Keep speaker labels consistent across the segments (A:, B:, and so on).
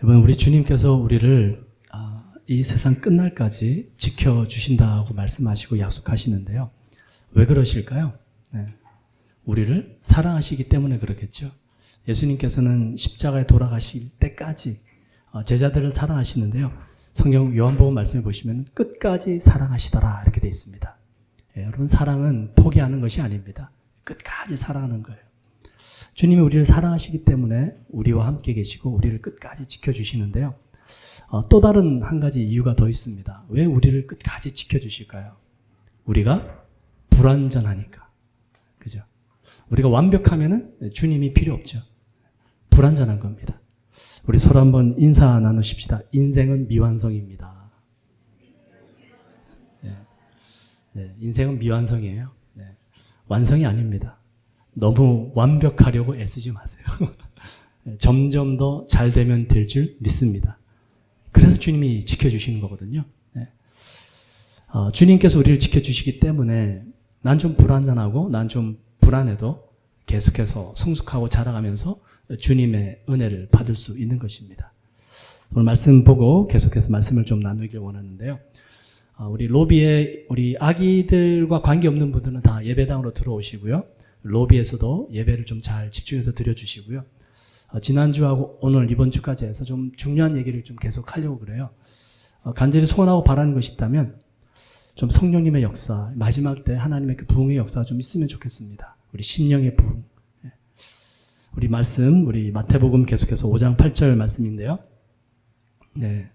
A: 여러분, 우리 주님께서 우리를 이 세상 끝날까지 지켜주신다고 말씀하시고 약속하시는데요. 왜 그러실까요? 네. 우리를 사랑하시기 때문에 그렇겠죠. 예수님께서는 십자가에 돌아가실 때까지 제자들을 사랑하시는데요. 성경 요한복음 말씀해 보시면 끝까지 사랑하시더라 이렇게 되어 있습니다. 여러분, 사랑은 포기하는 것이 아닙니다. 끝까지 사랑하는 거예요. 주님이 우리를 사랑하시기 때문에 우리와 함께 계시고 우리를 끝까지 지켜주시는데요. 또 다른 한 가지 이유가 더 있습니다. 왜 우리를 끝까지 지켜주실까요? 우리가 불완전하니까. 그죠? 우리가 완벽하면은 주님이 필요 없죠. 불완전한 겁니다. 우리 서로 한번 인사 나누십시다. 인생은 미완성입니다. 네, 인생은 미완성이에요. 네, 완성이 아닙니다. 너무 완벽하려고 애쓰지 마세요. 점점 더 잘 되면 될 줄 믿습니다. 그래서 주님이 지켜주시는 거거든요. 네. 주님께서 우리를 지켜주시기 때문에 난 좀 불완전하고 난 좀 불안해도 계속해서 성숙하고 자라가면서 주님의 은혜를 받을 수 있는 것입니다. 오늘 말씀 보고 계속해서 말씀을 좀 나누길 원하는데요. 우리 로비에 우리 아기들과 관계없는 분들은 다 예배당으로 들어오시고요. 로비에서도 예배를 좀 잘 집중해서 드려주시고요. 지난주하고 오늘 이번 주까지 해서 좀 중요한 얘기를 좀 계속 하려고 그래요. 간절히 소원하고 바라는 것이 있다면 좀 성령님의 역사, 마지막 때 하나님의 그 부흥의 역사가 좀 있으면 좋겠습니다. 우리 심령의 부흥. 우리 말씀, 우리 마태복음 계속해서 5장 8절 말씀인데요. 네,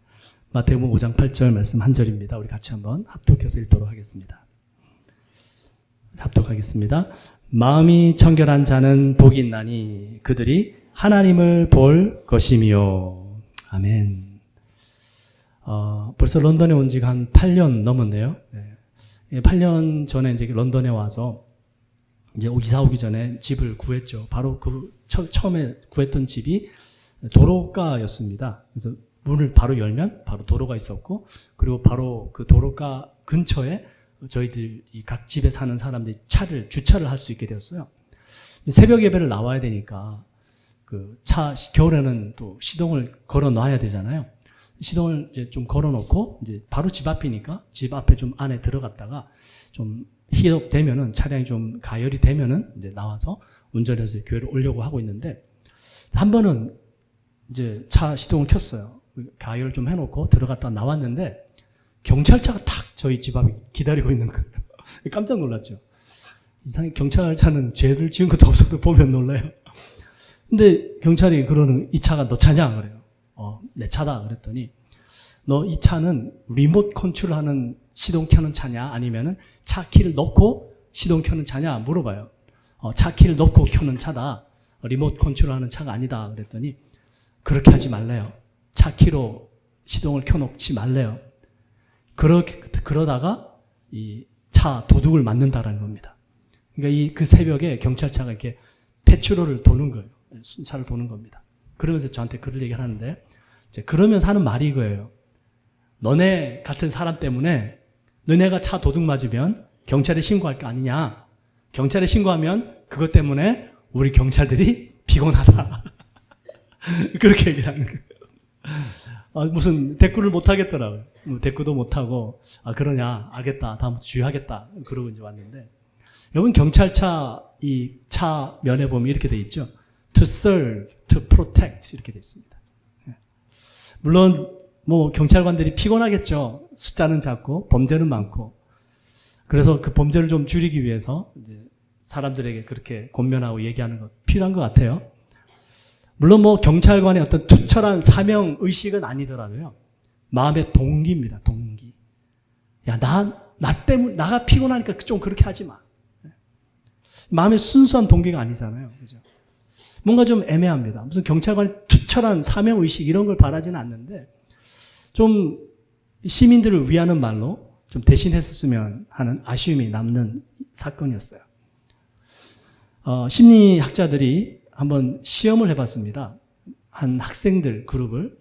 A: 마태복음 5장 8절 말씀 한 절입니다. 우리 같이 한번 합독해서 읽도록 하겠습니다. 합독하겠습니다. 마음이 청결한 자는 복이 있나니 그들이 하나님을 볼 것이미요. 아멘. 벌써 런던에 온 지가 한 8년 넘었네요. 네. 8년 전에 이제 런던에 와서 이제 이사 오기 전에 집을 구했죠. 바로 그 처음에 구했던 집이 도로가였습니다. 그래서 문을 바로 열면 바로 도로가 있었고, 그리고 바로 그 도로가 근처에 저희들 각 집에 사는 사람들이 주차를 할 수 있게 되었어요. 새벽 예배를 나와야 되니까 그 겨울에는 또 시동을 걸어 놔야 되잖아요. 시동을 이제 좀 걸어 놓고 이제 바로 집 앞이니까 집 앞에 좀 안에 들어갔다가 좀 힐업 되면은 차량이 좀 가열이 되면은 이제 나와서 운전해서 교회를 오려고 하고 있는데, 한 번은 이제 차 시동을 켰어요. 가열 좀 해놓고 들어갔다 나왔는데 경찰차가 탁 저희 집 앞에 기다리고 있는 거예요. 깜짝 놀랐죠. 이상하게 경찰차는 죄를 지은 것도 없어도 보면 놀라요. 근데 경찰이 그러는, 이 차가 너 차냐? 그래요. 내 차다. 그랬더니 너 이 차는 리모트 컨트롤하는 시동 켜는 차냐? 아니면은 차 키를 넣고 시동 켜는 차냐? 물어봐요. 차 키를 넣고 켜는 차다. 리모트 컨트롤하는 차가 아니다. 그랬더니 그렇게 하지 말래요. 차 키로 시동을 켜놓지 말래요. 그러다가 이 차 도둑을 맞는다라는 겁니다. 그러니까 그 새벽에 경찰차가 이렇게 패트롤을 도는 거예요. 순찰을 도는 겁니다. 그러면서 저한테 그런 얘기를 하는데, 이제 그러면서 하는 말이 이거예요. 너네 같은 사람 때문에 너네가 차 도둑 맞으면 경찰에 신고할 거 아니냐. 경찰에 신고하면 그것 때문에 우리 경찰들이 피곤하다. 그렇게 얘기를 하는 거예요. 무슨 대꾸를 못 하겠더라고요. 대꾸도 못 하고, 그러냐, 알겠다, 다음부터 주의하겠다. 그러고 이제 왔는데, 여러분, 경찰차, 이 차 면에 보면 이렇게 돼 있죠. To serve, to protect 이렇게 돼 있습니다. 물론 뭐 경찰관들이 피곤하겠죠. 숫자는 작고 범죄는 많고. 그래서 그 범죄를 좀 줄이기 위해서 이제 사람들에게 그렇게 권면하고 얘기하는 것 필요한 것 같아요. 물론 뭐 경찰관의 어떤 투철한 사명 의식은 아니더라도요. 마음의 동기입니다. 동기. 야, 나 때문에 나가 피곤하니까 좀 그렇게 하지 마. 마음의 순수한 동기가 아니잖아요. 그죠? 뭔가 좀 애매합니다. 무슨 경찰관의 투철한 사명의식 이런 걸 바라지는 않는데, 좀 시민들을 위하는 말로 좀 대신했었으면 하는 아쉬움이 남는 사건이었어요. 심리학자들이 한번 시험을 해봤습니다. 한 학생들 그룹을,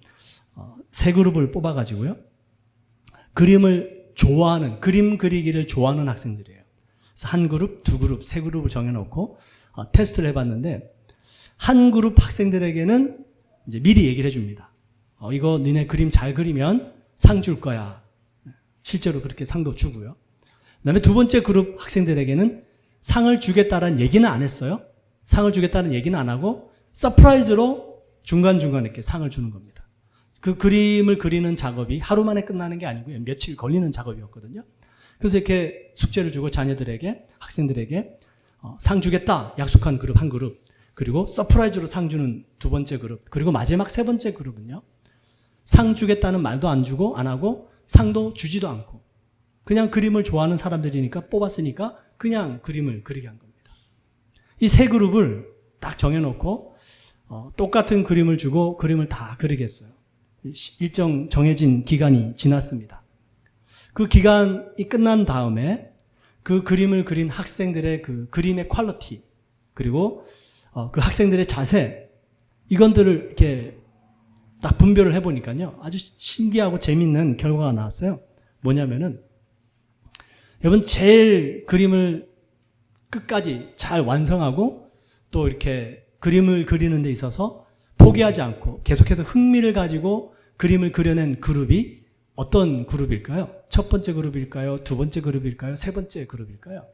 A: 세 그룹을 뽑아가지고요. 그림을 좋아하는, 그림 그리기를 좋아하는 학생들이에요. 그래서 한 그룹, 두 그룹, 세 그룹을 정해놓고 테스트를 해봤는데, 한 그룹 학생들에게는 이제 미리 얘기를 해줍니다. 이거 니네 그림 잘 그리면 상 줄 거야. 실제로 그렇게 상도 주고요. 그다음에 두 번째 그룹 학생들에게는 상을 주겠다라는 얘기는 안 했어요. 상을 주겠다는 얘기는 안 하고 서프라이즈로 중간중간 이렇게 상을 주는 겁니다. 그 그림을 그리는 작업이 하루 만에 끝나는 게 아니고요. 며칠 걸리는 작업이었거든요. 그래서 이렇게 숙제를 주고 자녀들에게, 학생들에게 상 주겠다 약속한 그룹 한 그룹, 그리고 서프라이즈로 상 주는 두 번째 그룹, 그리고 마지막 세 번째 그룹은요. 상 주겠다는 말도 안 주고 안 하고 상도 주지도 않고 그냥 그림을 좋아하는 사람들이니까 뽑았으니까 그냥 그림을 그리게 한 겁니다. 이 세 그룹을 딱 정해놓고 똑같은 그림을 주고 그림을 다 그리겠어요. 일정 정해진 기간이 지났습니다. 그 기간이 끝난 다음에 그 그림을 그린 학생들의 그 그림의 퀄리티, 그리고 그 학생들의 자세, 이건들을 이렇게 딱 분별을 해보니까요. 아주 신기하고 재밌는 결과가 나왔어요. 뭐냐면은, 여러분, 제일 그림을 끝까지 잘 완성하고 또 이렇게 그림을 그리는 데 있어서 포기하지 않고 계속해서 흥미를 가지고 그림을 그려낸 그룹이 어떤 그룹일까요? 첫 번째 그룹일까요? 두 번째 그룹일까요? 세 번째 그룹일까요?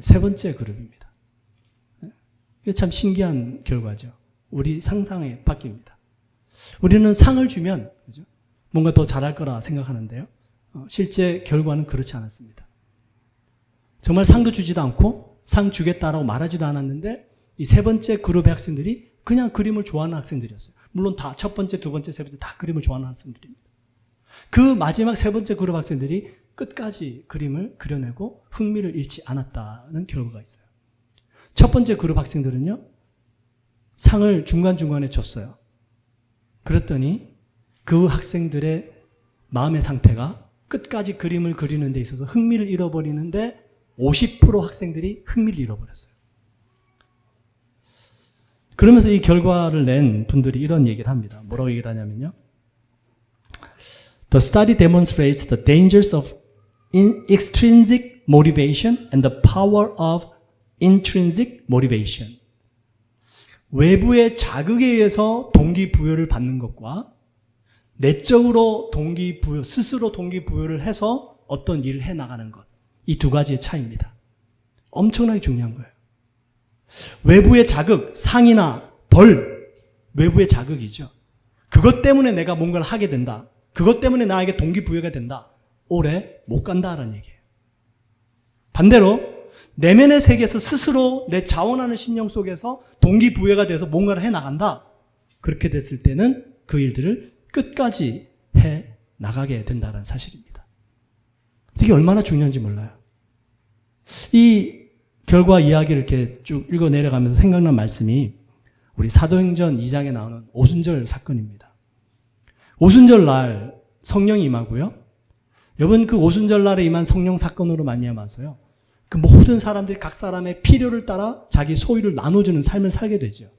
A: 세 번째 그룹입니다. 이게 참 신기한 결과죠. 우리 상상에 바뀝니다. 우리는 상을 주면 그죠? 뭔가 더 잘할 거라 생각하는데요. 실제 결과는 그렇지 않았습니다. 정말 상도 주지도 않고 상 주겠다라고 말하지도 않았는데 이 세 번째 그룹의 학생들이 그냥 그림을 좋아하는 학생들이었어요. 물론 다 첫 번째, 두 번째, 세 번째 다 그림을 좋아하는 학생들입니다. 그 마지막 세 번째 그룹 학생들이 끝까지 그림을 그려내고 흥미를 잃지 않았다는 결과가 있어요. 첫 번째 그룹 학생들은요, 상을 중간중간에 줬어요. 그랬더니 그 학생들의 마음의 상태가 끝까지 그림을 그리는 데 있어서 흥미를 잃어버리는데 50% 학생들이 흥미를 잃어버렸어요. 그러면서 이 결과를 낸 분들이 이런 얘기를 합니다. 뭐라고 얘기를 하냐면요. The study demonstrates the dangers of extrinsic motivation and the power of intrinsic motivation. 외부의 자극에 의해서 동기부여를 받는 것과 내적으로 동기부여, 스스로 동기부여를 해서 어떤 일을 해나가는 것. 이 두 가지의 차이입니다. 엄청나게 중요한 거예요. 외부의 자극, 상이나 벌, 외부의 자극이죠. 그것 때문에 내가 뭔가를 하게 된다. 그것 때문에 나에게 동기부여가 된다. 오래 못 간다라는 얘기예요. 반대로 내면의 세계에서 스스로 내 자원하는 심령 속에서 동기부여가 돼서 뭔가를 해나간다. 그렇게 됐을 때는 그 일들을 끝까지 해나가게 된다는 사실입니다. 이게 얼마나 중요한지 몰라요. 이 결과 이야기를 이렇게 쭉 읽어 내려가면서 생각난 말씀이 우리 사도행전 2장에 나오는 오순절 사건입니다. 오순절 날 성령이 임하고요. 여러분, 그 오순절 날에 임한 성령 사건으로 말미암아서요, 그 모든 사람들이 각 사람의 필요를 따라 자기 소유를 나눠주는 삶을 살게 되죠.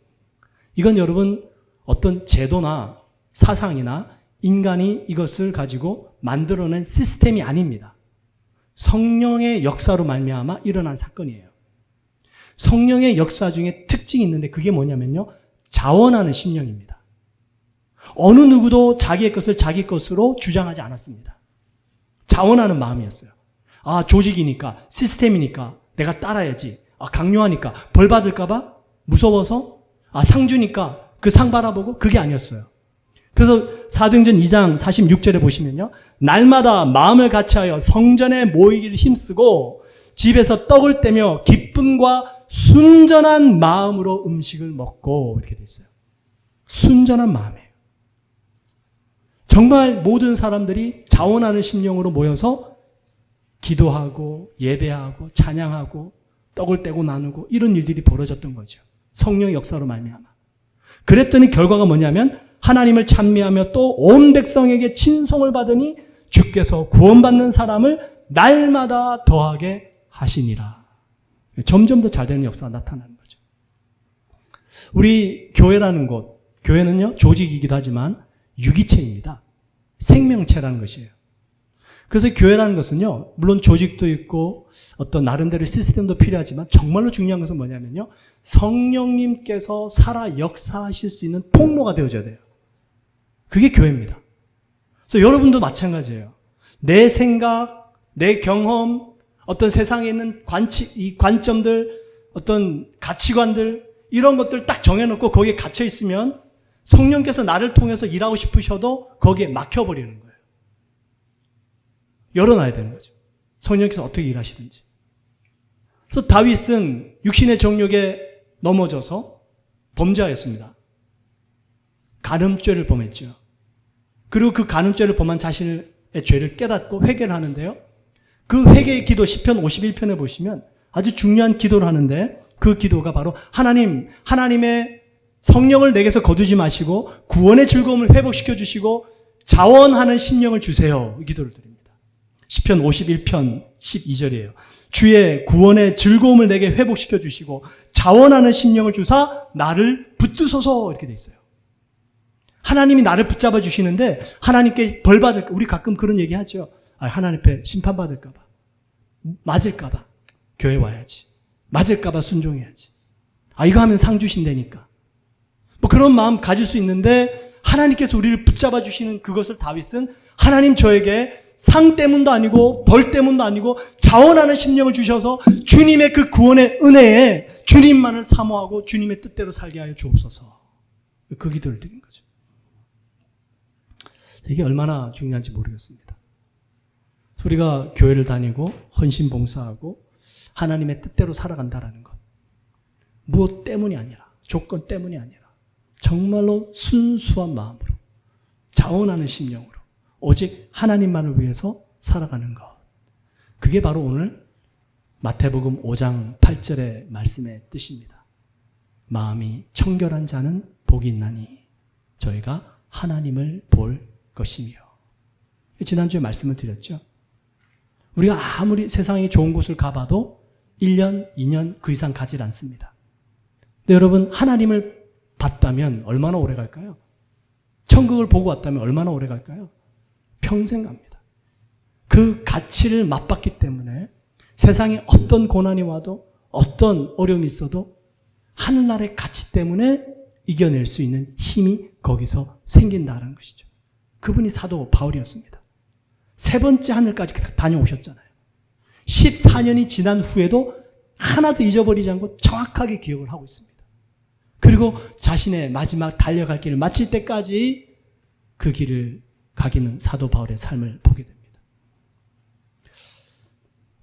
A: 이건 여러분 어떤 제도나 사상이나 인간이 이것을 가지고 만들어낸 시스템이 아닙니다. 성령의 역사로 말미암아 일어난 사건이에요. 성령의 역사 중에 특징이 있는데 그게 뭐냐면요, 자원하는 심령입니다. 어느 누구도 자기의 것을 자기 것으로 주장하지 않았습니다. 자원하는 마음이었어요. 아, 조직이니까, 시스템이니까 내가 따라야지. 아, 강요하니까, 벌 받을까봐 무서워서, 아, 상 주니까 그 상 바라보고, 그게 아니었어요. 그래서 사도행전 2장 46절에 보시면요, 날마다 마음을 같이하여 성전에 모이기를 힘쓰고 집에서 떡을 떼며 기쁨과 순전한 마음으로 음식을 먹고, 이렇게 돼 있어요. 순전한 마음이에요. 정말 모든 사람들이 자원하는 심령으로 모여서 기도하고 예배하고 찬양하고 떡을 떼고 나누고 이런 일들이 벌어졌던 거죠. 성령의 역사로 말미암아. 그랬더니 결과가 뭐냐면 하나님을 찬미하며 또 온 백성에게 친송을 받으니 주께서 구원받는 사람을 날마다 더하게 하시니라. 점점 더 잘되는 역사가 나타나는 거죠. 우리 교회라는 곳, 교회는요 조직이기도 하지만 유기체입니다. 생명체라는 것이에요. 그래서 교회라는 것은요, 물론 조직도 있고 어떤 나름대로 시스템도 필요하지만 정말로 중요한 것은 뭐냐면요, 성령님께서 살아 역사하실 수 있는 통로가 되어줘야 돼요. 그게 교회입니다. 그래서 여러분도 마찬가지예요. 내 생각, 내 경험, 어떤 세상에 있는 이 관점들, 어떤 가치관들, 이런 것들 딱 정해놓고 거기에 갇혀 있으면 성령께서 나를 통해서 일하고 싶으셔도 거기에 막혀버리는 거예요. 열어놔야 되는 거죠. 성령께서 어떻게 일하시든지. 그래서 다윗은 육신의 정욕에 넘어져서 범죄하였습니다. 간음죄를 범했죠. 그리고 그 간음죄를 범한 자신의 죄를 깨닫고 회개를 하는데요. 그 회개의 기도 시편 51편에 보시면 아주 중요한 기도를 하는데 그 기도가 바로 하나님의 성령을 내게서 거두지 마시고 구원의 즐거움을 회복시켜 주시고 자원하는 심령을 주세요. 이 기도를 드립니다. 시편 51편 12절이에요. 주의 구원의 즐거움을 내게 회복시켜 주시고 자원하는 심령을 주사 나를 붙드소서 이렇게 돼 있어요. 하나님이 나를 붙잡아 주시는데 하나님께 벌 받을까? 우리 가끔 그런 얘기 하죠. 하나님 앞에 심판 받을까 봐. 맞을까 봐. 교회 와야지. 맞을까 봐 순종해야지. 이거 하면 상 주신다니까. 뭐 그런 마음 가질 수 있는데 하나님께서 우리를 붙잡아 주시는 그것을 다윗은 하나님 저에게 상 때문도 아니고 벌 때문도 아니고 자원하는 심령을 주셔서 주님의 그 구원의 은혜에 주님만을 사모하고 주님의 뜻대로 살게 하여 주옵소서. 그 기도를 드린 거죠. 이게 얼마나 중요한지 모르겠습니다. 우리가 교회를 다니고 헌신 봉사하고 하나님의 뜻대로 살아간다라는 것. 무엇 때문이 아니라, 조건 때문이 아니라 정말로 순수한 마음으로 자원하는 심령으로 오직 하나님만을 위해서 살아가는 것. 그게 바로 오늘 마태복음 5장 8절의 말씀의 뜻입니다. 마음이 청결한 자는 복이 있나니 저희가 하나님을 볼 것이며. 지난주에 말씀을 드렸죠. 우리가 아무리 세상에 좋은 곳을 가봐도 1년, 2년 그 이상 가질 않습니다. 근데 여러분 하나님을 봤다면 얼마나 오래 갈까요? 천국을 보고 왔다면 얼마나 오래 갈까요? 평생 갑니다. 그 가치를 맛봤기 때문에 세상에 어떤 고난이 와도 어떤 어려움이 있어도 하늘나라의 가치 때문에 이겨낼 수 있는 힘이 거기서 생긴다는 것이죠. 그분이 사도 바울이었습니다. 3번째 하늘까지 다녀오셨잖아요. 14년이 지난 후에도 하나도 잊어버리지 않고 정확하게 기억을 하고 있습니다. 그리고 자신의 마지막 달려갈 길을 마칠 때까지 그 길을 가기는 사도 바울의 삶을 보게 됩니다.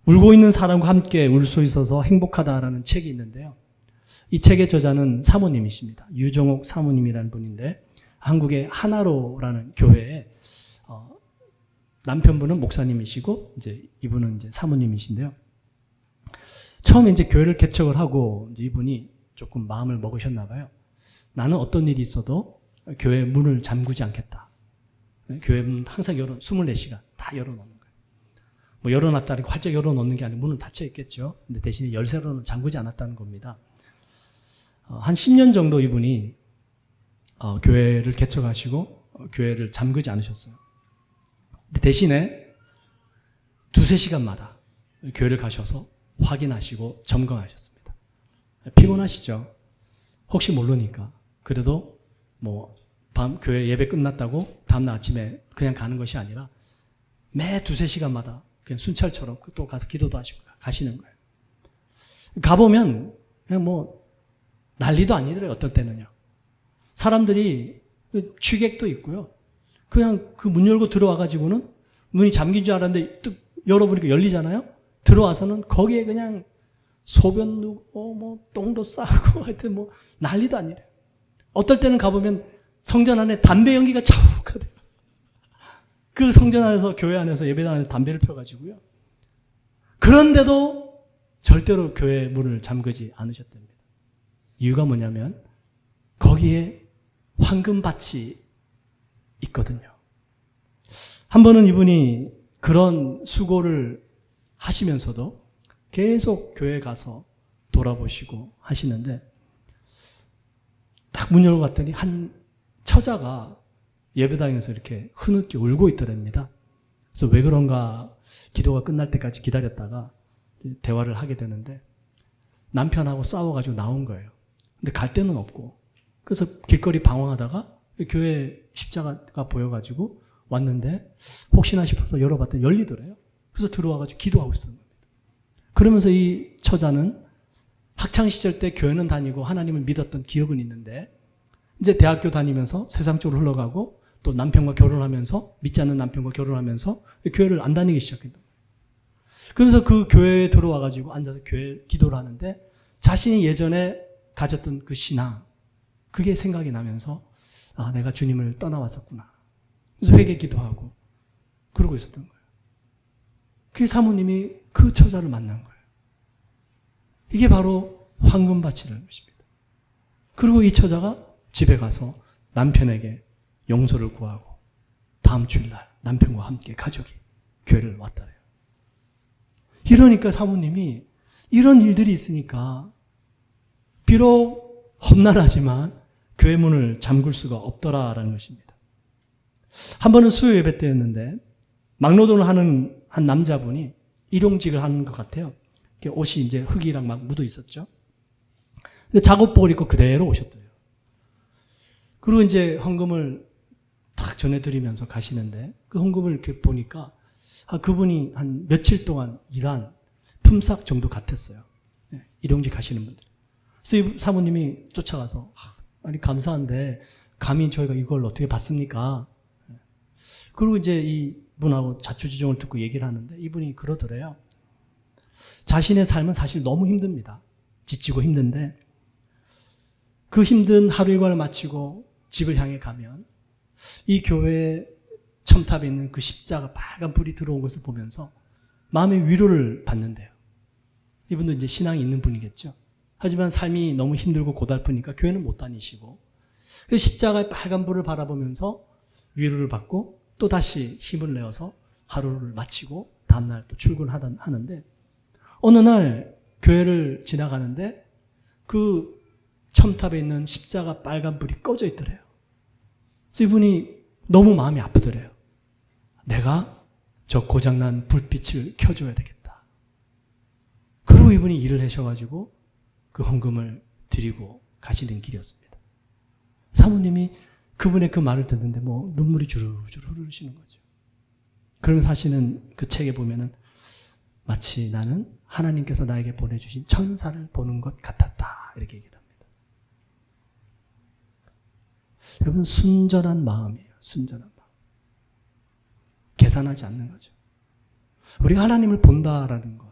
A: 울고 있는 사람과 함께 울 수 있어서 행복하다라는 책이 있는데요. 이 책의 저자는 사모님이십니다. 유정옥 사모님이라는 분인데 한국의 하나로라는 교회에 남편분은 목사님이시고 이제 이분은 이제 사모님이신데요. 처음에 이제 교회를 개척을 하고 이제 이분이 조금 마음을 먹으셨나 봐요. 나는 어떤 일이 있어도 교회 문을 잠그지 않겠다. 교회 문 항상 24시간 다 열어놓는 거예요. 뭐 열어놨다고 활짝 열어놓는 게 아니고 문은 닫혀 있겠죠. 근데 대신에 열쇠로는 잠그지 않았다는 겁니다. 한 10년 정도 이분이 교회를 개척하시고 교회를 잠그지 않으셨어요. 대신에 2-3시간마다 교회를 가셔서 확인하시고 점검하셨습니다. 피곤하시죠? 혹시 모르니까. 그래도 뭐 밤 교회 예배 끝났다고 다음날 아침에 그냥 가는 것이 아니라 매 2-3시간마다 그냥 순찰처럼 또 가서 기도도 하시고 가시는 거예요. 가보면 그냥 뭐 난리도 아니더래요. 어떨 때는요. 사람들이 취객도 있고요. 그냥 그 문 열고 들어와가지고는 문이 잠긴 줄 알았는데 또 열어보니까 열리잖아요. 들어와서는 거기에 그냥 소변 누고 뭐 똥도 싸고 하여튼 뭐 난리도 아니래요. 어떨 때는 가보면 성전 안에 담배 연기가 자욱하대요. 그 성전 안에서 교회 안에서 예배당 안에서 담배를 펴가지고요. 그런데도 절대로 교회 문을 잠그지 않으셨답니다. 이유가 뭐냐면 거기에 황금밭이 있거든요. 한 번은 이분이 그런 수고를 하시면서도 계속 교회에 가서 돌아보시고 하시는데 딱 문 열고 갔더니 한 처자가 예배당에서 이렇게 흐느끼 울고 있더랍니다. 그래서 왜 그런가 기도가 끝날 때까지 기다렸다가 대화를 하게 되는데 남편하고 싸워가지고 나온 거예요. 근데 갈 데는 없고 그래서 길거리 방황하다가 교회 십자가가 보여가지고 왔는데 혹시나 싶어서 열어봤더니 열리더래요. 그래서 들어와가지고 기도하고 있었던 겁니다. 그러면서 이 처자는 학창시절 때 교회는 다니고 하나님을 믿었던 기억은 있는데 이제 대학교 다니면서 세상 쪽으로 흘러가고 또 남편과 결혼하면서 믿지 않는 남편과 결혼하면서 교회를 안 다니기 시작했다. 그러면서 그 교회에 들어와가지고 앉아서 교회 기도를 하는데 자신이 예전에 가졌던 그 신앙 그게 생각이 나면서 아 내가 주님을 떠나왔었구나. 그래서 회개 기도하고 그러고 있었던 거예요. 그 사모님이 그 처자를 만난 거예요. 이게 바로 황금밭이라는 것입니다. 그리고 이 처자가 집에 가서 남편에게 용서를 구하고 다음 주일날 남편과 함께 가족이 교회를 왔다래요. 이러니까 사모님이 이런 일들이 있으니까 비록 험난하지만 교회 문을 잠글 수가 없더라라는 것입니다. 한 번은 수요 예배 때였는데 막노동을 하는 한 남자분이 일용직을 하는 것 같아요. 옷이 이제 흙이랑 막 묻어 있었죠. 근데 작업복을 입고 그대로 오셨대요. 그리고 이제 헌금을 탁 전해드리면서 가시는데 그 헌금을 이렇게 보니까 그분이 한 며칠 동안 일한 품삯 정도 같았어요. 일용직 하시는 분들. 그래서 이 사모님이 쫓아가서 아니 감사한데 감히 저희가 이걸 어떻게 받습니까? 그리고 이제 이분하고 자초지종을 듣고 얘기를 하는데 이분이 그러더래요. 자신의 삶은 사실 너무 힘듭니다. 지치고 힘든데 그 힘든 하루 일과를 마치고 집을 향해 가면 이 교회 첨탑에 있는 그 십자가 빨간 불이 들어온 것을 보면서 마음의 위로를 받는데요. 이분도 이제 신앙이 있는 분이겠죠. 하지만 삶이 너무 힘들고 고달프니까 교회는 못 다니시고 그 십자가의 빨간 불을 바라보면서 위로를 받고 또 다시 힘을 내어서 하루를 마치고 다음날 또 출근하는데 어느 날 교회를 지나가는데 그 첨탑에 있는 십자가 빨간 불이 꺼져 있더래요. 그래서 이분이 너무 마음이 아프더래요. 내가 저 고장난 불빛을 켜줘야 되겠다. 그리고 이분이 일을 하셔가지고 그 헌금을 드리고 가시는 길이었습니다. 사모님이 그분의 그 말을 듣는데 뭐 눈물이 주르주르 흐르시는 거죠. 그러면서 하시는 그 책에 보면은 마치 나는 하나님께서 나에게 보내주신 천사를 보는 것 같았다. 이렇게 얘기를 합니다. 여러분 순전한 마음이에요. 순전한 마음. 계산하지 않는 거죠. 우리가 하나님을 본다라는 것.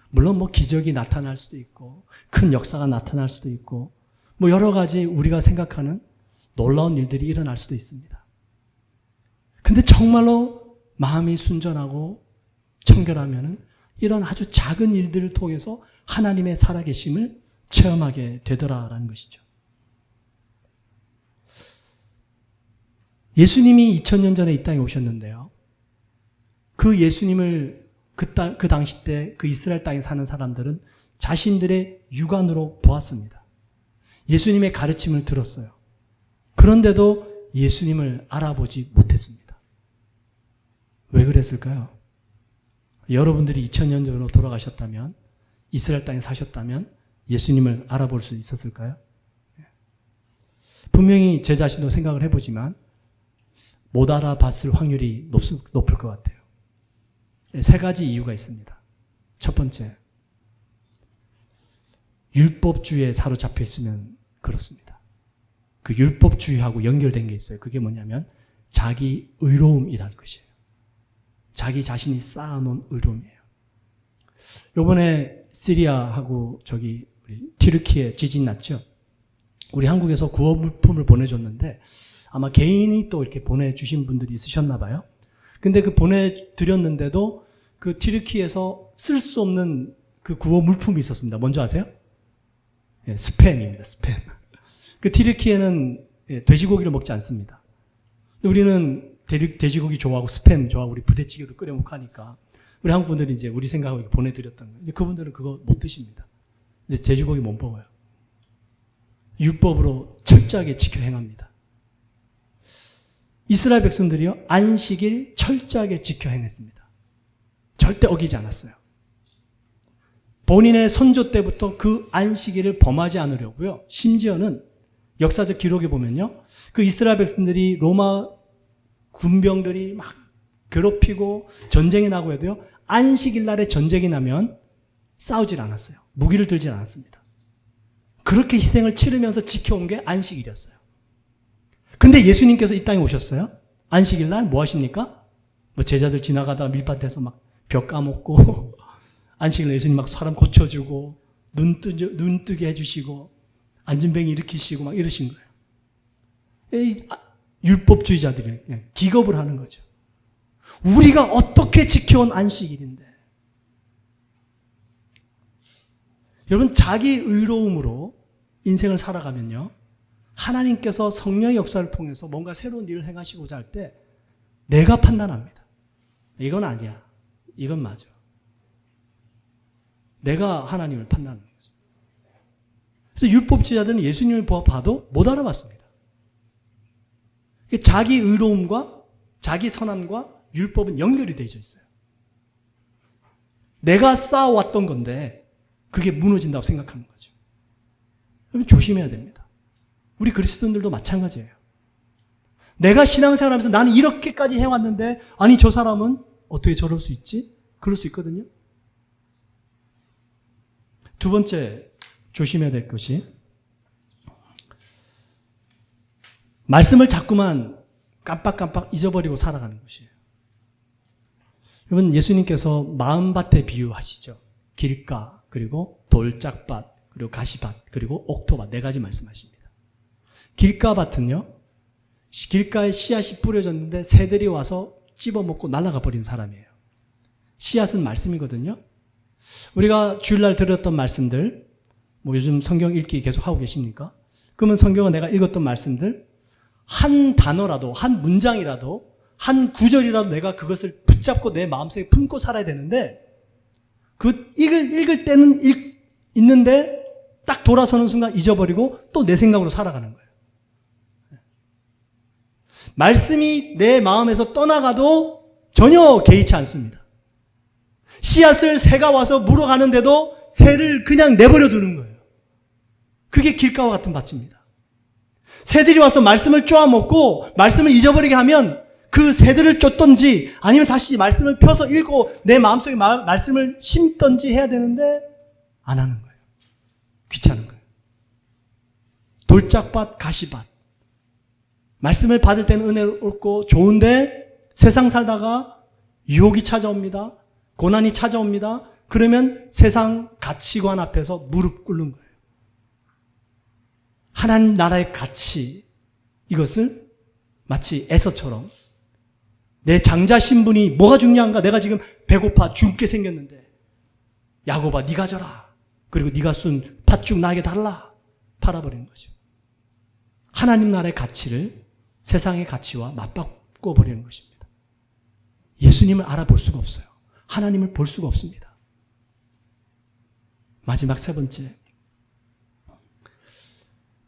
A: 물론 뭐 기적이 나타날 수도 있고 큰 역사가 나타날 수도 있고 뭐 여러 가지 우리가 생각하는 놀라운 일들이 일어날 수도 있습니다. 근데 정말로 마음이 순전하고 청결하면은 이런 아주 작은 일들을 통해서 하나님의 살아계심을 체험하게 되더라라는 것이죠. 예수님이 2000년 전에 이 땅에 오셨는데요. 그 예수님을 그 당시 때 그 이스라엘 땅에 사는 사람들은 자신들의 육안으로 보았습니다. 예수님의 가르침을 들었어요. 그런데도 예수님을 알아보지 못했습니다. 왜 그랬을까요? 여러분들이 2000년 전으로 돌아가셨다면 이스라엘 땅에 사셨다면 예수님을 알아볼 수 있었을까요? 분명히 제 자신도 생각을 해보지만 못 알아봤을 확률이 높을 것 같아요. 세 가지 이유가 있습니다. 첫 번째, 율법주의에 사로잡혀 있으면 그렇습니다. 그 율법주의하고 연결된 게 있어요. 그게 뭐냐면 자기 의로움이라는 것이에요. 자기 자신이 쌓아놓은 의로움이에요. 요번에 시리아하고 우리 튀르키예 지진 났죠. 우리 한국에서 구호 물품을 보내줬는데 아마 개인이 또 이렇게 보내주신 분들이 있으셨나 봐요. 근데 그 보내드렸는데도 그 튀르키예에서 쓸 수 없는 그 구호 물품이 있었습니다. 뭔지 아세요? 예, 스팸입니다. 스팸. 그 튀르키예는 돼지고기를 먹지 않습니다. 우리는 돼지고기 좋아하고 스팸 좋아하고 우리 부대찌개도 끓여 먹고 하니까 우리 한국 분들이 이제 우리 생각하고 보내드렸던 거예요. 그분들은 그거 못 드십니다. 근데 돼지고기 못 먹어요. 율법으로 철저하게 지켜 행합니다. 이스라엘 백성들이요, 안식일 철저하게 지켜 행했습니다. 절대 어기지 않았어요. 본인의 선조 때부터 그 안식일을 범하지 않으려고요. 심지어는 역사적 기록에 보면요. 그 이스라엘 백성들이 로마 군병들이 막 괴롭히고 전쟁이 나고 해도요. 안식일 날에 전쟁이 나면 싸우질 않았어요. 무기를 들지 않았습니다. 그렇게 희생을 치르면서 지켜온 게 안식일이었어요. 근데 예수님께서 이 땅에 오셨어요. 안식일 날 뭐 하십니까? 뭐 제자들 지나가다가 밀밭에서 막 벽 까먹고 안식일 날 예수님 막 사람 고쳐주고 눈 뜨게 해주시고 안진뱅이 일으키시고 막 이러신 거예요. 율법주의자들이 기겁을 하는 거죠. 우리가 어떻게 지켜온 안식일인데. 여러분 자기 의로움으로 인생을 살아가면요. 하나님께서 성령의 역사를 통해서 뭔가 새로운 일을 행하시고자 할 때 내가 판단합니다. 이건 아니야. 이건 맞아. 내가 하나님을 판단하는 거죠. 그래서 율법주의자들은 예수님을 봐도 못 알아봤습니다. 자기 의로움과 자기 선함과 율법은 연결이 되어 있어요. 내가 쌓아왔던 건데 그게 무너진다고 생각하는 거죠. 여러분 조심해야 됩니다. 우리 그리스도인들도 마찬가지예요. 내가 신앙생활하면서 나는 이렇게까지 해왔는데 아니 저 사람은 어떻게 저럴 수 있지? 그럴 수 있거든요. 두 번째 조심해야 될 것이 말씀을 자꾸만 깜빡깜빡 잊어버리고 살아가는 것이에요. 여러분 예수님께서 마음밭에 비유하시죠. 길가 그리고 돌짝밭 그리고 가시밭 그리고 옥토밭 네 가지 말씀하십니다. 길가밭은요. 길가에 씨앗이 뿌려졌는데 새들이 와서 찝어먹고 날아가 버린 사람이에요. 씨앗은 말씀이거든요. 우리가 주일날 들었던 말씀들 뭐 요즘 성경 읽기 계속 하고 계십니까? 그러면 성경은 내가 읽었던 말씀들 한 단어라도 한 문장이라도 한 구절이라도 내가 그것을 붙잡고 내 마음속에 품고 살아야 되는데 그 읽을 때는 있는데 딱 돌아서는 순간 잊어버리고 또 내 생각으로 살아가는 거예요. 말씀이 내 마음에서 떠나가도 전혀 개의치 않습니다. 씨앗을 새가 와서 물어가는데도 새를 그냥 내버려 두는 거예요. 그게 길가와 같은 밭입니다. 새들이 와서 말씀을 쪼아먹고 말씀을 잊어버리게 하면 그 새들을 쫓던지 아니면 다시 말씀을 펴서 읽고 내 마음속에 말씀을 심던지 해야 되는데 안 하는 거예요. 귀찮은 거예요. 돌짝밭, 가시밭. 말씀을 받을 때는 은혜롭고 좋은데 세상 살다가 유혹이 찾아옵니다. 고난이 찾아옵니다. 그러면 세상 가치관 앞에서 무릎 꿇는 거예요. 하나님 나라의 가치, 이것을 마치 에서처럼 내 장자 신분이 뭐가 중요한가? 내가 지금 배고파 죽게 생겼는데 야곱아 네가 져라. 그리고 네가 쓴 팥죽 나에게 달라. 팔아버리는 거죠. 하나님 나라의 가치를 세상의 가치와 맞바꿔버리는 것입니다. 예수님을 알아볼 수가 없어요. 하나님을 볼 수가 없습니다. 마지막 세 번째.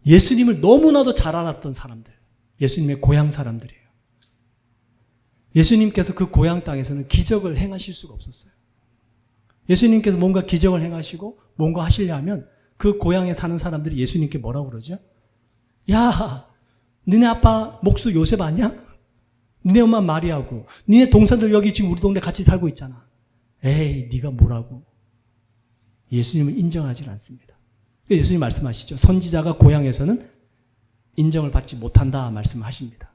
A: 예수님을 너무나도 잘 알았던 사람들. 예수님의 고향 사람들이에요. 예수님께서 그 고향 땅에서는 기적을 행하실 수가 없었어요. 예수님께서 뭔가 기적을 행하시고 뭔가 하시려면 그 고향에 사는 사람들이 예수님께 뭐라고 그러죠? 야, 너네 아빠 목수 요셉 아니야? 너네 엄마 마리아고 너네 동생들 여기 지금 우리 동네 같이 살고 있잖아. 에이, 네가 뭐라고. 예수님을 인정하지 않습니다. 예수님 말씀하시죠. 선지자가 고향에서는 인정을 받지 못한다 말씀하십니다.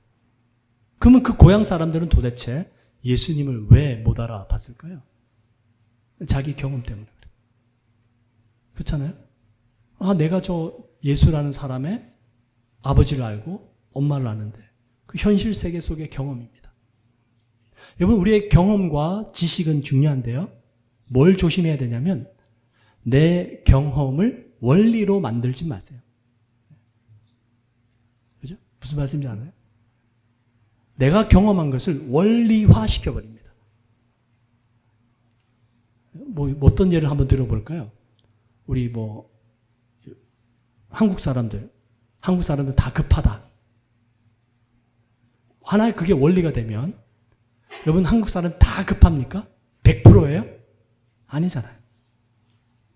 A: 그러면 그 고향 사람들은 도대체 예수님을 왜 못 알아봤을까요? 자기 경험 때문에 그래요. 그렇잖아요? 아, 내가 저 예수라는 사람의 아버지를 알고 엄마를 아는데 그 현실 세계 속의 경험입니다. 여러분, 우리의 경험과 지식은 중요한데요. 뭘 조심해야 되냐면 내 경험을 원리로 만들지 마세요. 그죠? 무슨 말씀인지 알아요? 내가 경험한 것을 원리화 시켜버립니다. 뭐 어떤 예를 한번 들어볼까요? 우리 한국 사람들 다 급하다. 하나의 그게 원리가 되면 여러분 한국 사람 다 급합니까? 100%예요? 아니잖아요.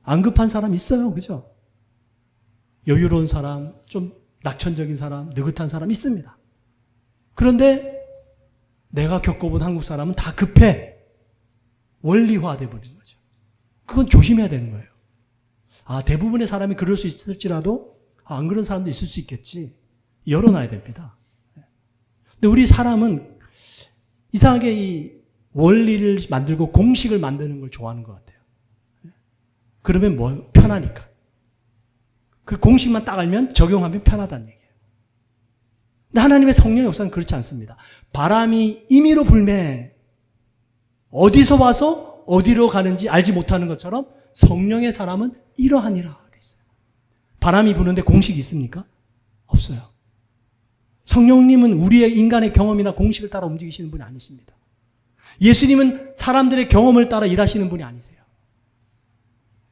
A: 안 급한 사람 있어요. 그죠? 여유로운 사람, 좀 낙천적인 사람, 느긋한 사람 있습니다. 그런데 내가 겪어본 한국 사람은 다 급해. 원리화돼 버리는 거죠. 그건 조심해야 되는 거예요. 대부분의 사람이 그럴 수 있을지라도 안 그런 사람도 있을 수 있겠지. 열어놔야 됩니다. 근데 우리 사람은 이상하게 이 원리를 만들고 공식을 만드는 걸 좋아하는 것 같아요. 그러면 편하니까. 그 공식만 딱 알면 적용하면 편하다는 얘기예요. 근데 하나님의 성령의 역사는 그렇지 않습니다. 바람이 임의로 불매, 어디서 와서 어디로 가는지 알지 못하는 것처럼 성령의 사람은 이러하니라 돼 있어요. 바람이 부는데 공식이 있습니까? 없어요. 성령님은 우리의 인간의 경험이나 공식을 따라 움직이시는 분이 아니십니다. 예수님은 사람들의 경험을 따라 일하시는 분이 아니세요.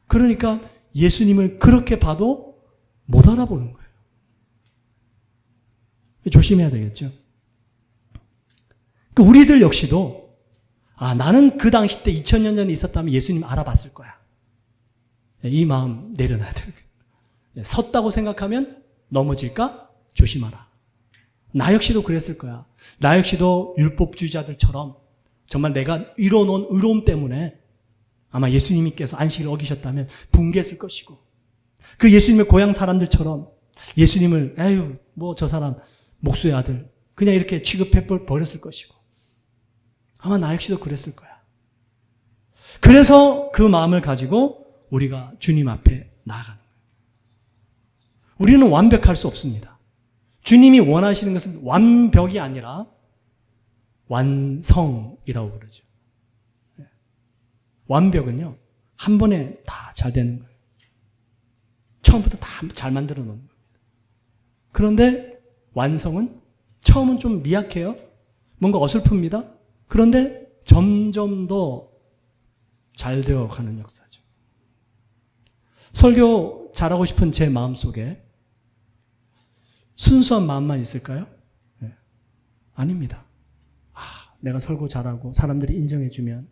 A: 그러니까 예수님을 그렇게 봐도 못 알아보는 거예요. 조심해야 되겠죠. 우리들 역시도 나는 그 당시 때 2000년 전에 있었다면 예수님 알아봤을 거야. 이 마음 내려놔야 돼요. 섰다고 생각하면 넘어질까? 조심하라. 나 역시도 그랬을 거야. 나 역시도 율법주의자들처럼 정말 내가 이뤄놓은 의로움 때문에 아마 예수님께서 안식을 어기셨다면 붕괴했을 것이고, 그 예수님의 고향 사람들처럼 예수님을 저 사람 목수의 아들 그냥 이렇게 취급해 버렸을 것이고, 아마 나 역시도 그랬을 거야. 그래서 그 마음을 가지고 우리가 주님 앞에 나아가는 거예요. 우리는 완벽할 수 없습니다. 주님이 원하시는 것은 완벽이 아니라 완성이라고 그러죠. 완벽은요, 한 번에 다 잘 되는 거예요. 처음부터 다 잘 만들어 놓는 겁니다. 그런데 완성은 처음은 좀 미약해요. 뭔가 어설픕니다. 그런데 점점 더 잘 되어 가는 역사죠. 설교 잘하고 싶은 제 마음속에 순수한 마음만 있을까요? 네. 아닙니다. 내가 설교 잘하고 사람들이 인정해주면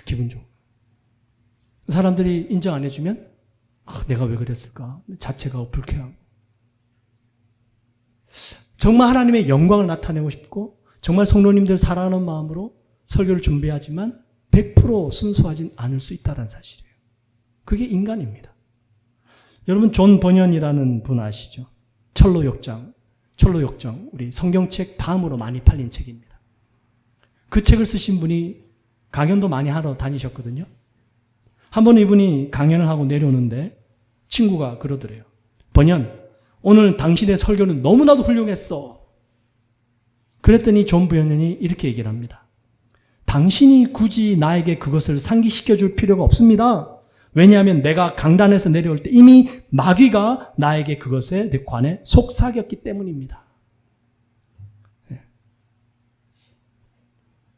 A: 기분 좋고, 사람들이 인정 안 해주면 내가 왜 그랬을까? 자체가 불쾌하고. 정말 하나님의 영광을 나타내고 싶고 정말 성도님들 사랑하는 마음으로 설교를 준비하지만 100% 순수하진 않을 수 있다는 사실이에요. 그게 인간입니다. 여러분 존 버년이라는 분 아시죠? 철로역정 우리 성경책 다음으로 많이 팔린 책입니다. 그 책을 쓰신 분이 강연도 많이 하러 다니셨거든요. 한 번 이분이 강연을 하고 내려오는데 친구가 그러더래요. 버년, 오늘 당신의 설교는 너무나도 훌륭했어. 그랬더니 존 버년이 이렇게 얘기를 합니다. 당신이 굳이 나에게 그것을 상기시켜줄 필요가 없습니다. 왜냐하면 내가 강단에서 내려올 때 이미 마귀가 나에게 그것에 관해 속삭였기 때문입니다.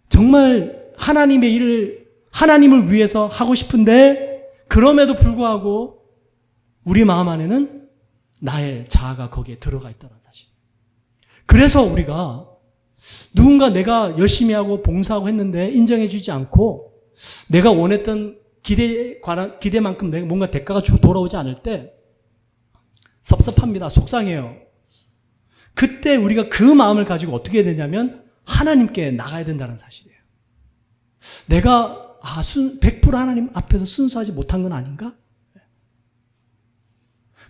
A: 정말 하나님의 일을 하나님을 위해서 하고 싶은데 그럼에도 불구하고 우리 마음 안에는 나의 자아가 거기에 들어가 있다는 사실. 그래서 우리가 누군가 내가 열심히 하고 봉사하고 했는데 인정해 주지 않고 내가 원했던 기대만큼 내가 뭔가 대가가 돌아오지 않을 때 섭섭합니다. 속상해요. 그때 우리가 그 마음을 가지고 어떻게 해야 되냐면 하나님께 나가야 된다는 사실이에요. 내가 100% 하나님 앞에서 순수하지 못한 건 아닌가?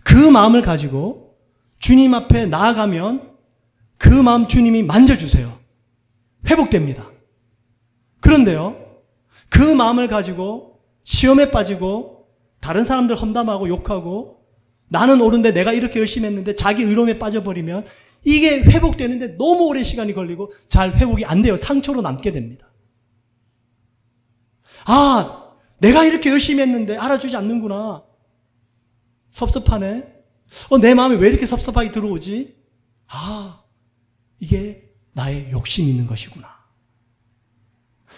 A: 그 마음을 가지고 주님 앞에 나아가면 그 마음 주님이 만져주세요. 회복됩니다. 그런데요, 그 마음을 가지고 시험에 빠지고 다른 사람들 험담하고 욕하고 나는 옳은데 내가 이렇게 열심히 했는데 자기 의로움에 빠져버리면 이게 회복되는데 너무 오랜 시간이 걸리고 잘 회복이 안 돼요. 상처로 남게 됩니다. 내가 이렇게 열심히 했는데 알아주지 않는구나. 섭섭하네. 내 마음에 왜 이렇게 섭섭하게 들어오지? 이게 나의 욕심이 있는 것이구나.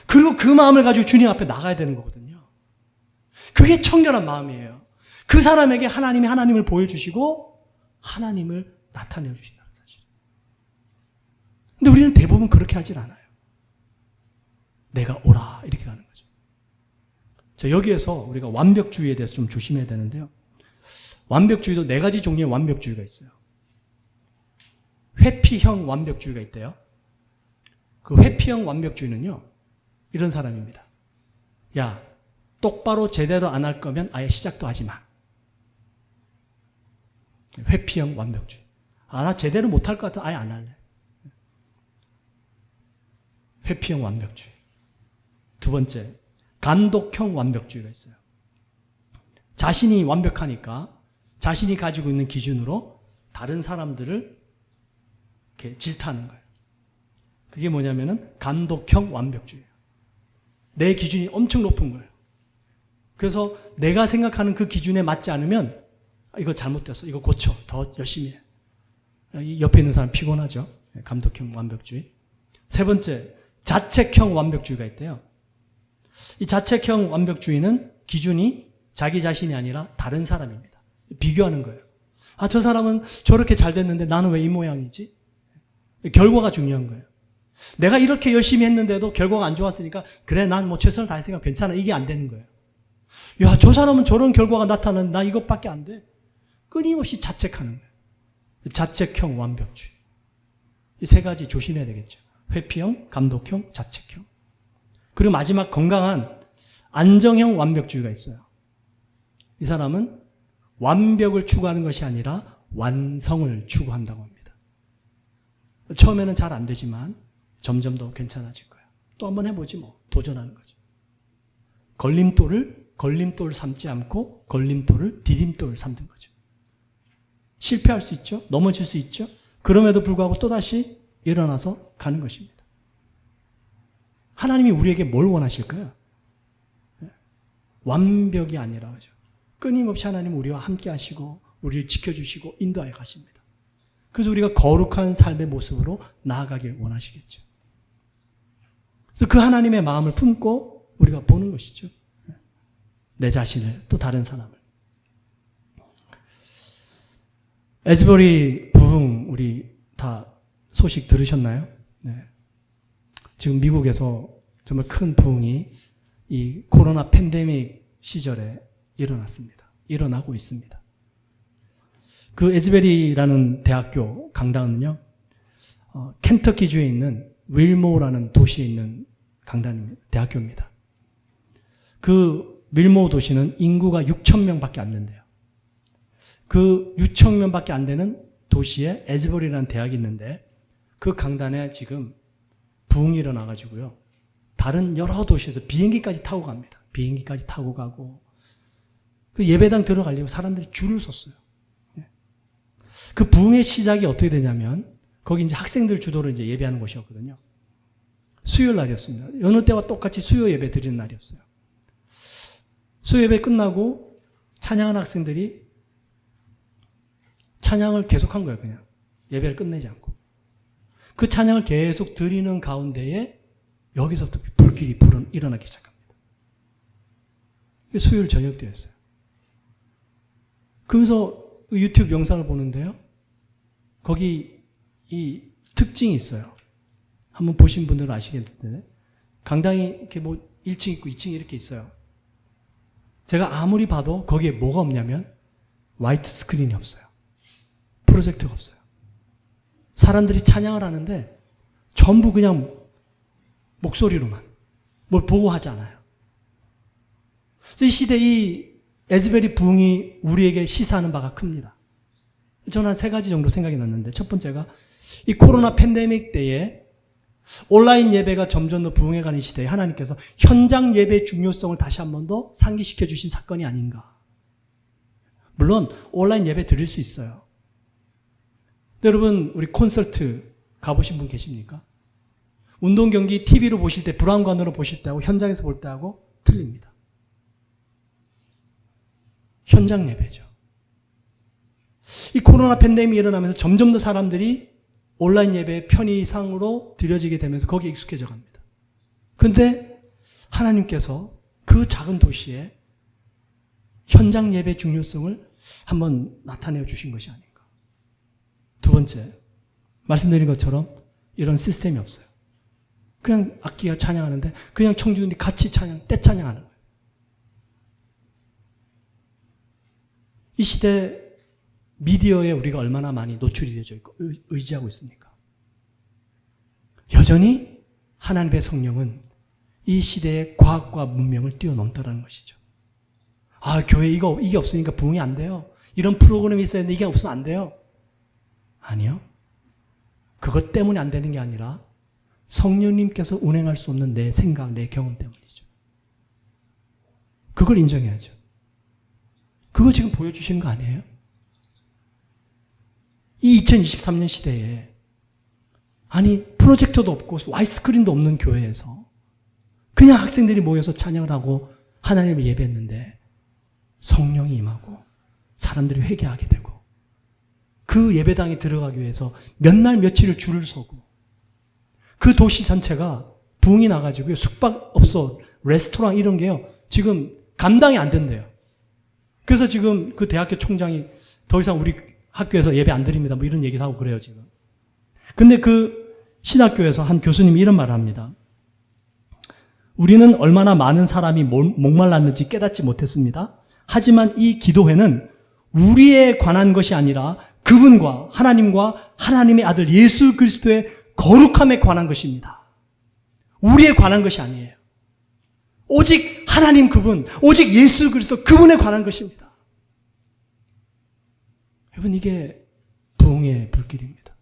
A: 그리고 그 마음을 가지고 주님 앞에 나가야 되는 거거든요. 그게 청결한 마음이에요. 그 사람에게 하나님이 하나님을 보여주시고 하나님을 나타내 주신다는 사실. 근데 우리는 대부분 그렇게 하질 않아요. 내가 오라 이렇게 가는 거죠. 여기에서 우리가 완벽주의에 대해서 좀 조심해야 되는데요. 완벽주의도 4가지 종류의 완벽주의가 있어요. 회피형 완벽주의가 있대요. 그 회피형 완벽주의는요, 이런 사람입니다. 야, 똑바로 제대로 안 할 거면 아예 시작도 하지 마. 회피형 완벽주의. 아, 나 제대로 못 할 것 같아. 아예 안 할래. 회피형 완벽주의. 두 번째, 감독형 완벽주의가 있어요. 자신이 완벽하니까 자신이 가지고 있는 기준으로 다른 사람들을 이렇게 질타하는 거예요. 그게 뭐냐면은 감독형 완벽주의예요. 내 기준이 엄청 높은 거예요. 그래서 내가 생각하는 그 기준에 맞지 않으면 이거 잘못됐어. 이거 고쳐. 더 열심히 해. 옆에 있는 사람 피곤하죠. 감독형 완벽주의. 세 번째, 자책형 완벽주의가 있대요. 이 자책형 완벽주의는 기준이 자기 자신이 아니라 다른 사람입니다. 비교하는 거예요. 아, 저 사람은 저렇게 잘 됐는데 나는 왜 이 모양이지? 결과가 중요한 거예요. 내가 이렇게 열심히 했는데도 결과가 안 좋았으니까 그래, 난 뭐 최선을 다했으니까 괜찮아. 이게 안 되는 거예요. 야, 저 사람은 저런 결과가 나타나는데 나 이것밖에 안 돼. 끊임없이 자책하는 거예요. 자책형 완벽주의. 이 세 가지 조심해야 되겠죠. 회피형, 감독형, 자책형. 그리고 마지막 건강한 안정형 완벽주의가 있어요. 이 사람은 완벽을 추구하는 것이 아니라 완성을 추구한다고 합니다. 처음에는 잘 안 되지만 점점 더 괜찮아질 거예요. 또 한번 해보지 뭐. 도전하는 거죠. 걸림돌을 삼지 않고 걸림돌을 디딤돌을 삼는 거죠. 실패할 수 있죠. 넘어질 수 있죠. 그럼에도 불구하고 또다시 일어나서 가는 것입니다. 하나님이 우리에게 뭘 원하실까요? 완벽이 아니라 그죠. 끊임없이 하나님은 우리와 함께 하시고 우리를 지켜주시고 인도하여 가십니다. 그래서 우리가 거룩한 삶의 모습으로 나아가길 원하시겠죠. 그래서 그 하나님의 마음을 품고 우리가 보는 것이죠. 내 자신을, 또 다른 사람을. 에즈버리 부흥 우리 다 소식 들으셨나요? 네. 지금 미국에서 정말 큰 부흥이 이 코로나 팬데믹 시절에 일어나고 있습니다. 그 에즈베리라는 대학교 강단은요, 켄터키주에 있는 윌모라는 도시에 있는 대학교입니다. 그 윌모 도시는 인구가 6,000명밖에 안 된대요. 그 6,000명밖에 안 되는 도시에 에즈버리라는 대학이 있는데 그 강단에 지금 부흥이 일어나가지고요. 다른 여러 도시에서 비행기까지 타고 갑니다. 비행기까지 타고 가고 그 예배당 들어가려고 사람들이 줄을 섰어요. 그 부흥의 시작이 어떻게 되냐면 거기 이제 학생들 주도로 이제 예배하는 곳이었거든요. 수요일 날이었습니다. 여느 때와 똑같이 수요 예배 드리는 날이었어요. 수요 예배 끝나고 찬양한 학생들이 찬양을 계속한 거예요. 그냥 예배를 끝내지 않고 그 찬양을 계속 드리는 가운데에 여기서부터 불길이 일어나기 시작합니다. 수요일 저녁 때였어요. 그러면서 유튜브 영상을 보는데요. 거기 이 특징이 있어요. 한번 보신 분들은 아시겠는데 강당이 이렇게 뭐 1층 있고 2층 이렇게 있어요. 제가 아무리 봐도 거기에 뭐가 없냐면 화이트 스크린이 없어요. 프로젝터가 없어요. 사람들이 찬양을 하는데 전부 그냥 목소리로만 뭘 보고 하지 않아요. 그래서 이 시대 이 에즈베리 부흥이 우리에게 시사하는 바가 큽니다. 저는 한 3가지 정도 생각이 났는데 첫 번째가 이 코로나 팬데믹 때에 온라인 예배가 점점 더 부흥해가는 시대에 하나님께서 현장 예배의 중요성을 다시 한 번 더 상기시켜 주신 사건이 아닌가. 물론 온라인 예배 드릴 수 있어요. 여러분 우리 콘서트 가보신 분 계십니까? 운동 경기 TV로 보실 때 브라운관으로 보실 때하고 현장에서 볼 때하고 틀립니다. 현장 예배죠. 이 코로나 팬데믹이 일어나면서 점점 더 사람들이 온라인 예배의 편의상으로 드려지게 되면서 거기에 익숙해져 갑니다. 그런데 하나님께서 그 작은 도시에 현장 예배의 중요성을 한번 나타내어 주신 것이 아닌가. 두 번째, 말씀드린 것처럼 이런 시스템이 없어요. 그냥 악기가 찬양하는데 그냥 청중들이 같이 떼 찬양하는 거예요. 이 시대 미디어에 우리가 얼마나 많이 노출이 되어 있고 의지하고 있습니까? 여전히 하나님의 성령은 이 시대의 과학과 문명을 뛰어넘다라는 것이죠. 아, 교회 이게 없으니까 부흥이 안 돼요. 이런 프로그램이 있어야 되는데 이게 없으면 안 돼요. 아니요. 그것 때문에 안 되는 게 아니라 성령님께서 운행할 수 없는 내 생각, 내 경험 때문이죠. 그걸 인정해야죠. 그거 지금 보여주시는 거 아니에요? 이 2023년 시대에 아니 프로젝터도 없고 와이스크린도 없는 교회에서 그냥 학생들이 모여서 찬양을 하고 하나님을 예배했는데 성령이 임하고 사람들이 회개하게 되고 그 예배당에 들어가기 위해서 몇 날 며칠을 줄을 서고 그 도시 전체가 붕이 나가지고 숙박업소, 레스토랑 이런 게요 지금 감당이 안 된대요. 그래서 지금 그 대학교 총장이 더 이상 우리 학교에서 예배 안 드립니다. 뭐 이런 얘기를 하고 그래요, 지금. 근데 그 신학교에서 한 교수님이 이런 말을 합니다. 우리는 얼마나 많은 사람이 목말랐는지 깨닫지 못했습니다. 하지만 이 기도회는 우리에 관한 것이 아니라 그분과 하나님과 하나님의 아들 예수 그리스도의 거룩함에 관한 것입니다. 우리에 관한 것이 아니에요. 오직 하나님 그분, 오직 예수 그리스도 그분에 관한 것입니다. 여러분, 이게 부흥의 불길입니다.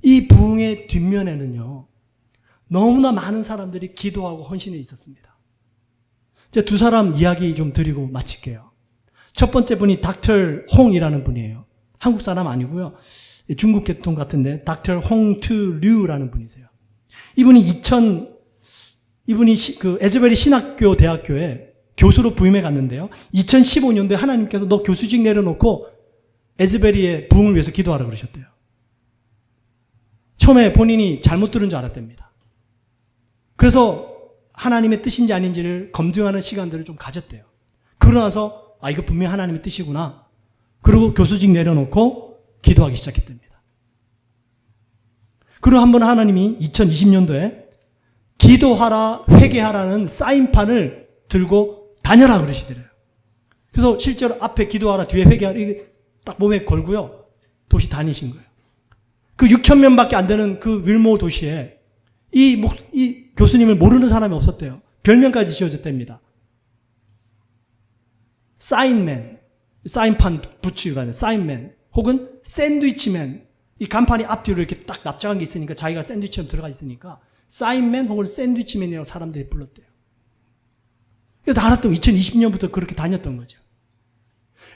A: 이 부흥의 뒷면에는요, 너무나 많은 사람들이 기도하고 헌신해 있었습니다. 이제 두 사람 이야기 좀 드리고 마칠게요. 첫 번째 분이 닥터 홍이라는 분이에요. 한국 사람 아니고요. 중국 계통 같은데 닥터 홍투류라는 분이세요. 이분이 그 에즈베리 신학교 대학교에 교수로 부임해 갔는데요. 2015년도에 하나님께서 너 교수직 내려놓고 에즈베리의 부흥을 위해서 기도하라 그러셨대요. 처음에 본인이 잘못 들은 줄 알았답니다. 그래서 하나님의 뜻인지 아닌지를 검증하는 시간들을 좀 가졌대요. 그러고 나서 이거 분명히 하나님의 뜻이구나. 그리고 교수직 내려놓고 기도하기 시작했답니다. 그리고 한번 하나님이 2020년도에 기도하라, 회개하라는 사인판을 들고 다녀라 그러시더래요. 그래서 실제로 앞에 기도하라, 뒤에 회개하라, 이게 딱 몸에 걸고요. 도시 다니신 거예요. 그 6,000명밖에 안 되는 그 윌모 도시에 이 교수님을 모르는 사람이 없었대요. 별명까지 지어졌답니다. 사인맨, 사인판 붙이라는 사인맨, 혹은 샌드위치맨. 이 간판이 앞뒤로 이렇게 딱 납작한 게 있으니까 자기가 샌드위치처럼 들어가 있으니까 사인맨 혹은 샌드위치맨이라고 사람들이 불렀대요. 그래서 알았던 2020년부터 그렇게 다녔던 거죠.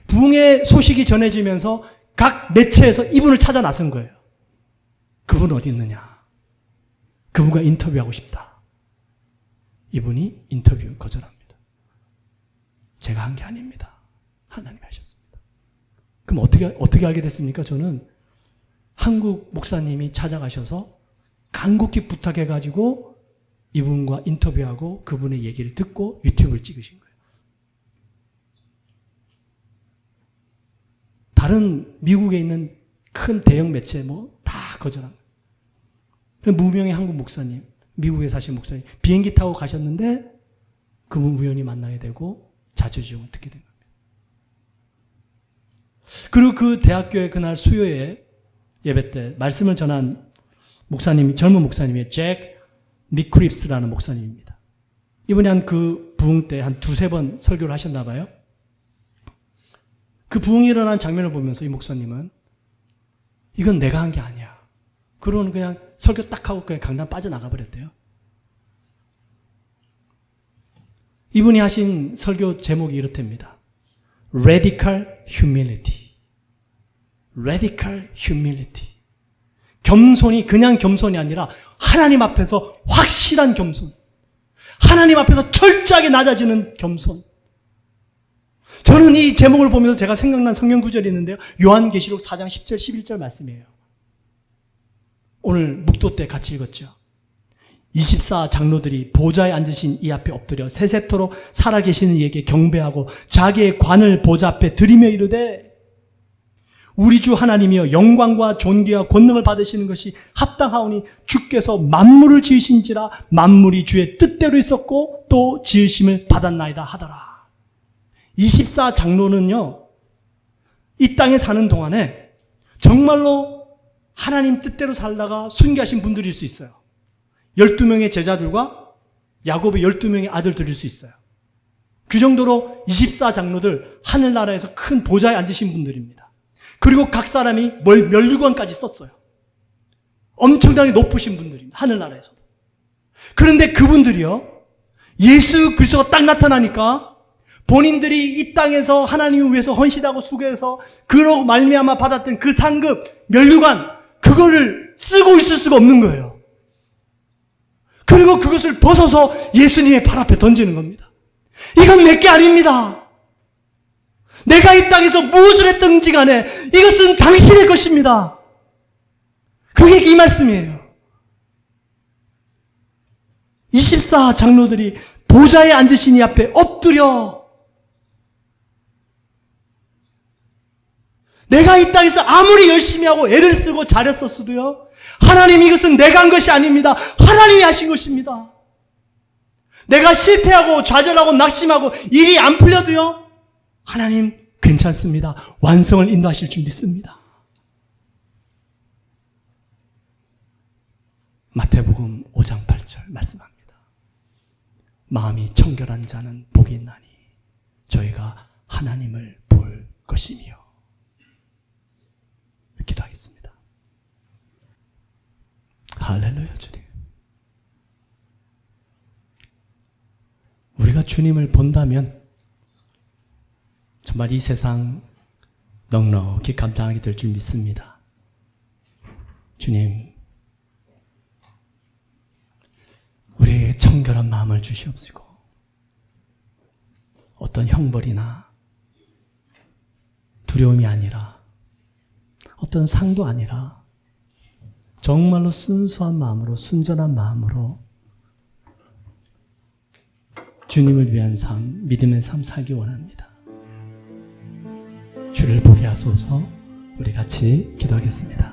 A: 부흥의 소식이 전해지면서 각 매체에서 이분을 찾아 나선 거예요. 그분 어디 있느냐? 그분과 인터뷰하고 싶다. 이분이 인터뷰 거절합니다. 제가 한 게 아닙니다. 하나님이 하셨습니다. 그럼 어떻게 알게 됐습니까? 저는 한국 목사님이 찾아가셔서 간곡히 부탁해가지고 이분과 인터뷰하고 그분의 얘기를 듣고 유튜브를 찍으신 거예요. 다른 미국에 있는 큰 대형 매체 다 거절한 거예요. 무명의 한국 목사님, 미국에 사신 목사님, 비행기 타고 가셨는데 그분 우연히 만나게 되고 자초지종을 듣게 된 겁니다. 그리고 그 대학교에 그날 수요에 예배 때 말씀을 전한 목사님이 젊은 목사님이에요. 잭 미크립스라는 목사님입니다. 이분이 그 부흥 때 한 두세 번 설교를 하셨나 봐요. 그 부흥이 일어난 장면을 보면서 이 목사님은 이건 내가 한 게 아니야. 그러고는 그냥 설교 딱 하고 그냥 강단 빠져나가 버렸대요. 이분이 하신 설교 제목이 이렇답니다. Radical Humility. Radical Humility. 겸손이 그냥 겸손이 아니라 하나님 앞에서 확실한 겸손. 하나님 앞에서 철저하게 낮아지는 겸손. 저는 이 제목을 보면서 제가 생각난 성경 구절이 있는데요. 요한계시록 4장 10절 11절 말씀이에요. 오늘 묵도 때 같이 읽었죠. 24 장로들이 보좌에 앉으신 이 앞에 엎드려 세세토록 살아계시는 이에게 경배하고 자기의 관을 보좌 앞에 드리며 이르되 우리 주 하나님이여 영광과 존귀와 권능을 받으시는 것이 합당하오니 주께서 만물을 지으신지라 만물이 주의 뜻대로 있었고 또 지으심을 받았나이다 하더라. 24 장로는요 이 땅에 사는 동안에 정말로 하나님 뜻대로 살다가 순교하신 분들일 수 있어요. 12명의 제자들과 야곱의 12명의 아들들일 수 있어요. 그 정도로 24장로들 하늘나라에서 큰 보좌에 앉으신 분들입니다. 그리고 각 사람이 면류관까지 썼어요. 엄청나게 높으신 분들입니다. 하늘나라에서도. 그런데 그분들이요, 예수 그리스도가 딱 나타나니까 본인들이 이 땅에서 하나님을 위해서 헌신하고 수고해서 그러고 말미암아 받았던 그 상급, 면류관, 그거를 쓰고 있을 수가 없는 거예요. 그리고 그것을 벗어서 예수님의 발 앞에 던지는 겁니다. 이건 내게 아닙니다. 내가 이 땅에서 무엇을 했든지 간에 이것은 당신의 것입니다. 그게 이 말씀이에요. 24장로들이 보좌에 앉으신 이 앞에 엎드려 내가 이 땅에서 아무리 열심히 하고 애를 쓰고 잘했었어도요, 하나님 이것은 내가 한 것이 아닙니다. 하나님이 하신 것입니다. 내가 실패하고 좌절하고 낙심하고 일이 안 풀려도요, 하나님 괜찮습니다. 완성을 인도하실 줄 믿습니다. 마태복음 5장 8절 말씀합니다. 마음이 청결한 자는 복이 있나니 저희가 하나님을 볼 것이니요. 기도하겠습니다. 할렐루야. 주님, 우리가 주님을 본다면 정말 이 세상 넉넉히 감당하게 될 줄 믿습니다. 주님, 우리에게 청결한 마음을 주시옵시고 어떤 형벌이나 두려움이 아니라 어떤 상도 아니라 정말로 순수한 마음으로, 순전한 마음으로 주님을 위한 삶, 믿음의 삶 살기 원합니다. 주를 보게 하소서. 우리 같이 기도하겠습니다.